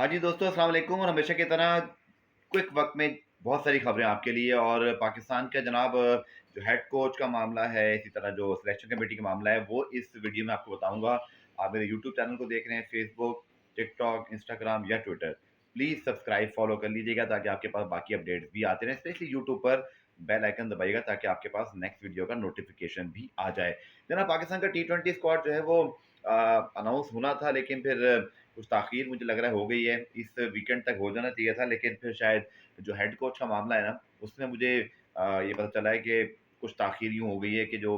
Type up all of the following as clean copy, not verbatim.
हाँ जी दोस्तों, अस्सलाम वालेकुम और हमेशा की तरह क्विक वक़्त में बहुत सारी खबरें आपके लिए और पाकिस्तान के जनाब जो हेड कोच का मामला है, इसी तरह जो सिलेक्शन कमेटी का मामला है, वो इस वीडियो में आपको बताऊँगा। आप मेरे यूट्यूब चैनल को देख रहे हैं, फेसबुक, टिकटॉक, इंस्टाग्राम या ट्विटर। प्लीज़ सब्सक्राइब, फ़ॉलो कर लीजिएगा ताकि आपके पास बाकी अपडेट्स भी आते रहें। स्पेशली यूट्यूब पर बेल आइकन दबाइएगा ताकि आपके पास नेक्स्ट वीडियो का नोटिफ़िकेशन भी आ जाए। जनाब पाकिस्तान का टी20 स्क्वाड जो है वो अनाउंस होना था लेकिन फिर कुछ ताख़ीर मुझे लग रहा है हो गई है। इस वीकेंड तक हो जाना चाहिए था लेकिन फिर शायद जो हेड कोच का मामला है ना, उसमें मुझे ये पता चला है कि कुछ ताख़ीर यूँ हो गई है कि जो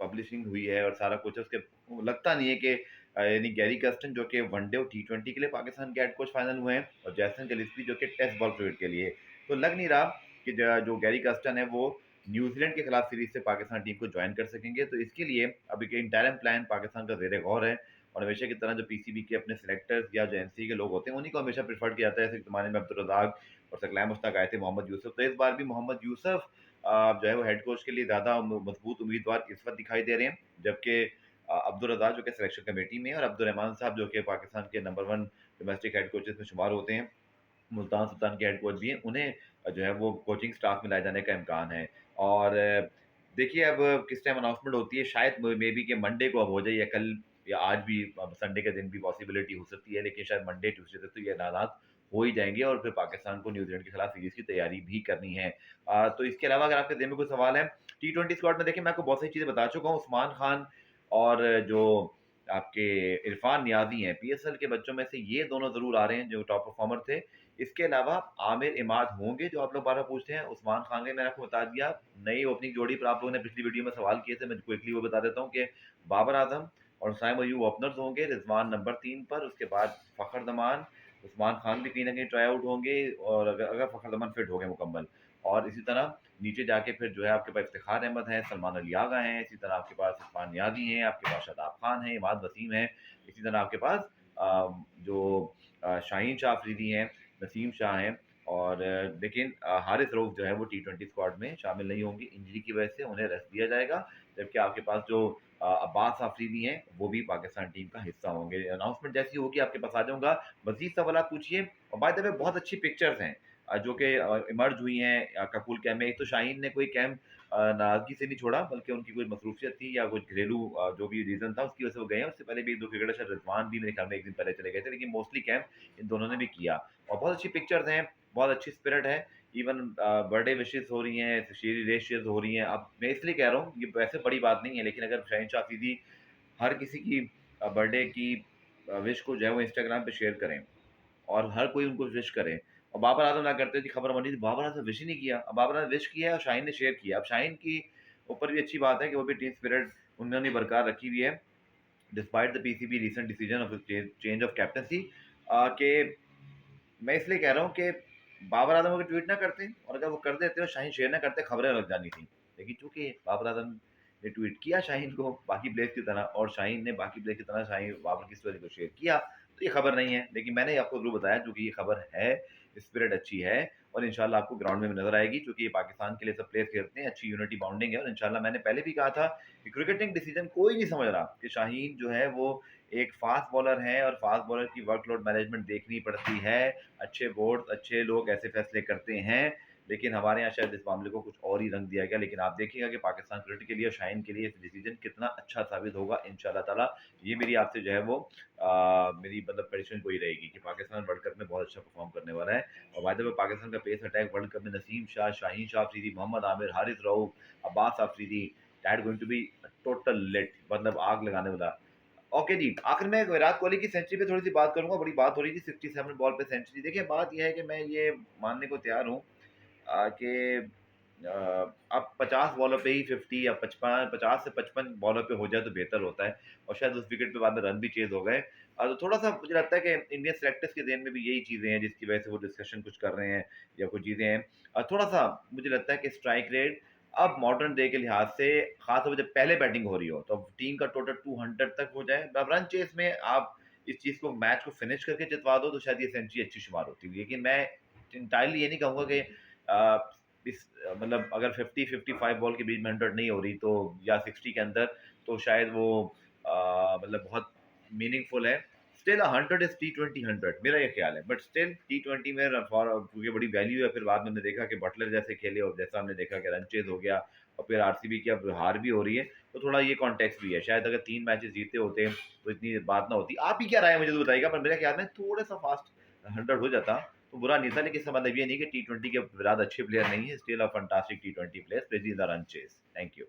पब्लिशिंग हुई है और सारा कुछ है उसके लगता नहीं है कि यानी गैरी कर्स्टन जो कि वनडे और टी20 के लिए पाकिस्तान के हेड कोच फाइनल हुए हैं और जैसन गिलिस्पी जो कि टेस्ट बॉल क्रिकेट के लिए। तो लग नहीं रहा कि जो गैरी कर्स्टन है वो न्यूज़ीलैंड के खिलाफ सीरीज़ से पाकिस्तान टीम को जॉइन कर सकेंगे। तो इसके लिए अभी के इंटरिम प्लान पाकिस्तान का ज़ेर गौर है और हमेशा की तरह जो पीसीबी के अपने सिलेक्टर्स या जो एनसीए के लोग होते हैं, उन्हीं को हमेशा प्रेफर्ड किया जाता है। ऐसे ज़माने में अब्दुल रज़ाक और सकलैन मुश्ताक आए थे, मोहम्मद यूसुफ। तो इस बार भी मोहम्मद यूसुफ जो है वो हेड कोच के लिए ज़्यादा मजबूत उम्मीदवार इस वक़्त दिखाई दे रहे हैं। जबकि अब्दुल रज़ाक जो कि सिलेक्शन कमेटी में है और अब्दुल रहमान साहब जो कि पाकिस्तान के नंबर 1 डोमेस्टिक हेड कोचेज़ में शुमार होते हैं। मुल्तान सुल्तान के हेड कोच भी हैं, उन्हें जो है वो कोचिंग स्टाफ में लाए जाने का इम्कान है। और देखिए अब किस टाइम अनाउंसमेंट होती है, शायद मे बी कि मंडे को अब हो जाए या कल या आज भी संडे के दिन भी पॉसिबिलिटी हो सकती है, लेकिन शायद मंडे, ट्यूसडे तक तो ये ऐलानात हो ही जाएँगे और फिर पाकिस्तान को न्यूज़ीलैंड के खिलाफ सीरीज़ की तैयारी भी करनी है। तो इसके अलावा अगर आपके ज़हन में कोई सवाल है, टी20 स्क्वाड में देखिए मैं आपको बहुत सारी चीज़ें बता चुका हूँ। उस्मान खान और जो आपके इरफान नियाज़ी हैं, पीएसएल के बच्चों में से ये दोनों ज़रूर आ रहे हैं जो टॉप परफॉर्मर थे। इसके अलावा आमिर इमाद होंगे जो आप लोग बार-बार पूछते हैं, उस्मान खान ने मैंने आपको बता दिया, नई ओपनिंग जोड़ी पर आप लोगों ने पिछली वीडियो में सवाल किए थे, मैं क्विकली वो बता देता हूँ कि बाबर आज़म और साइम अयूब ओपनर्स होंगे, रिज़वान नंबर 3 पर, उसके बाद फ़खर जमान, उस्मान खान भी कहीं न कहीं ट्राई आउट होंगे और अगर अगर फ़खर जमान फिट हो गए मुकम्मल। और इसी तरह नीचे जाके फिर जो है आपके पास इफ्तिखार अहमद हैं, सलमान अली आगा हैं, इसी तरह आपके पास इरफान नियाज़ी हैं, आपके पास शादाब खान हैं, इमाद वसीम हैं, इसी तरह आपके पास जो शाहीन शाह अफरीदी हैं, नसीम शाह हैं और लेकिन हारिस रऊफ़ जो है वो टी20 स्क्वाड में शामिल नहीं होंगे, इंजरी की वजह से उन्हें रेस्ट दिया जाएगा। जबकि आपके पास जो अब्बास आफरीदी हैं, वो भी पाकिस्तान टीम का हिस्सा होंगे। अनाउंसमेंट जैसी होगी आपके पास आ जाऊँगा, मज़ीद सवाल आप पूछिए और बाय द वे बहुत अच्छी पिक्चर्स हैं जो कि इमर्ज हुई हैं कपूल कैम्प में। एक तो शाहीन ने कोई कैम्प नाराज़गी से नहीं छोड़ा बल्कि उनकी कोई मसरूफियत थी या कुछ घरेलू जो भी रीज़न था उसकी वजह से वो गए हैं। उससे पहले भी 1-2 क्रिकेटर शायद रिज़वान भी मेरे ख्याल में 1 दिन पहले चले गए थे, लेकिन मोस्टली कैम्प इन दोनों ने भी किया और बहुत अच्छी पिक्चर्स हैं, बहुत अच्छी स्पिरिट है। इवन बर्थडे विशेज़ हो रही हैं, शेयरी रेशियोज़ हो रही हैं। अब मैं इसलिए कह रहा हूँ, ये वैसे बड़ी बात नहीं है, लेकिन अगर शाहीन शाह अफरीदी हर किसी की बर्थडे की विश को जो है वो इंस्टाग्राम पे शेयर करें और हर कोई उनको विश करे और बाबर आज़म ना करते जी खबर बनी थी, बाबर आज़म विश ही नहीं किया। अब बाबर आज़म विश किया और शाहीन ने शेयर किया। अब शाहीन की ऊपर भी अच्छी बात है कि वो भी टीम स्पिरिट उन्होंने बरकरार रखी हुई है। Despite the PCB recent decision of change of captaincy के मैं इसलिए कह रहा हूँ कि बाबर आज़म अगर ट्वीट ना करते और अगर वो कर देते और शाहीन शेयर ना करते, खबरें लग जानी थी। लेकिन चूँकि बाबर आज़म ने ट्वीट किया शाहीन को बाकी प्लेयर्स की तरह और शाहीन ने बाकी प्लेयर की तरह शाहीन बाबर की स्टोरी को शेयर किया, तो ये खबर नहीं है। लेकिन मैंने आपको ज़रूर बताया चूँकि ये खबर है, स्पिरिट अच्छी है और इंशाल्लाह आपको ग्राउंड में भी नज़र आएगी क्योंकि ये पाकिस्तान के लिए सब प्लेयर खेलते हैं, अच्छी यूनिटी बाउंडिंग है और इंशाल्लाह मैंने पहले भी कहा था कि क्रिकेटिंग डिसीजन कोई नहीं समझ रहा कि शाहीन जो है वो एक फ़ास्ट बॉलर है और फ़ास्ट बॉलर की वर्कलोड मैनेजमेंट देखनी पड़ती है। अच्छे बोर्ड, अच्छे लोग ऐसे फैसले करते हैं, लेकिन हमारे यहाँ शायद इस मामले को कुछ और ही रंग दिया गया। लेकिन आप देखिएगा कि पाकिस्तान क्रिकेट के लिए और शाहीन के लिए ये डिसीजन कितना अच्छा साबित होगा इंशाल्लाह ताला। ये मेरी आपसे जो है वो मेरी मतलब प्रेडिक्शन वही रहेगी कि पाकिस्तान वर्ल्ड कप में बहुत अच्छा परफ़ॉर्म करने वाला है और बाय द वे पाकिस्तान का पेस अटैक वर्ल्ड कप में Naseem Shah, Shaheen Shah Afridi, Mohammad Amir, Haris Rauf, Abbas Afridi that going to be total lit मतलब आग लगाने वाला। ओके जी, आखिर में विराट कोहली की सेंचुरी पे थोड़ी-सी बात करूँगा, बड़ी बात हो रही थी 67 बॉल पे सेंचुरी। देखिए बात ये है कि मैं ये मानने को तैयार हूँ कि अब 50 बॉलों पे ही 50 या 55 50 से 55 बॉलों पे हो जाए तो बेहतर होता है और शायद उस विकेट पे बाद में रन भी चेज़ हो गए। तो थोड़ा-सा मुझे लगता है कि इंडियन सेलेक्टर्स के ज़हन में भी यही चीज़ें हैं जिसकी वजह से वो डिस्कशन कुछ कर रहे हैं या कुछ चीज़ें हैं। थोड़ा-सा मुझे लगता है कि स्ट्राइक रेट अब मॉडर्न डे के लिहाज से ख़ास तौर पे जब पहले बैटिंग हो रही हो, तो टीम का टोटल 200 तक हो जाए। अब रन चेज़ में आप इस चीज़ को मैच को फिनिश करके जितवा दो तो शायद ये सेंचुरी अच्छी शुमार होती है। लेकिन मैं एंटायरली ये नहीं कहूँगा कि मतलब अगर 50-55 बॉल के बीच में 100 नहीं हो रही तो या 60 के अंदर तो शायद वो मतलब बहुत मीनिंगफुल है। स्टिल 100 इज़ टी20 100 मेरा ये ख़्याल है। बट स्टिल टी20 में क्योंकि बड़ी वैल्यू है, फिर बाद में हमने देखा कि बटलर जैसे खेले और जैसा हमने देखा कि रन चेज़ हो गया और फिर आरसीबी की अब हार भी हो रही है, तो थोड़ा ये कॉन्टेक्स्ट भी है। शायद अगर 3 मैचेज़ जीते होते तो इतनी बात ना होती। आप ही क्या राय है मुझे तो बताइएगा, पर मेरे ख़्याल में थोड़ा-सा फ़ास्ट 100 हो जाता तो बुरा नहीं था, लेकिन इसका मतलब ये नहीं कि टी20 के विराट अच्छे प्लेयर नहीं है, still a fantastic T20 player, please the run Chase. Thank you.